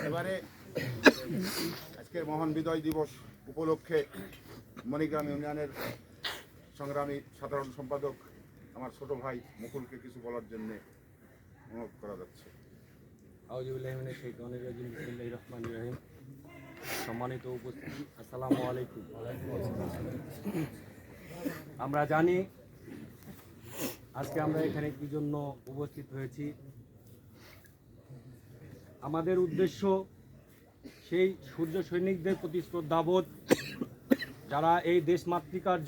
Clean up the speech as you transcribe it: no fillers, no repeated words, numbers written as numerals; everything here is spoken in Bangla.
এবারে আজকের মহান বিজয় দিবস উপলক্ষে মণিগ্রাম ইউনিয়নের সংগ্রামী সাধারণ সম্পাদক আমার ছোট ভাই মুকুলকে কিছু বলার জন্য অনুরোধ করা যাচ্ছে। সম্মানিত উপস্থিতি, আসসালামু আলাইকুম। আমরা জানি আজকে আমরা এখানে কি জন্য উপস্থিত হয়েছি। আমাদের উদ্দেশ্য সেই সূর্য সৈনিকদের প্রতি শ্রদ্ধাবোধ, যারা এই দেশমাতৃকার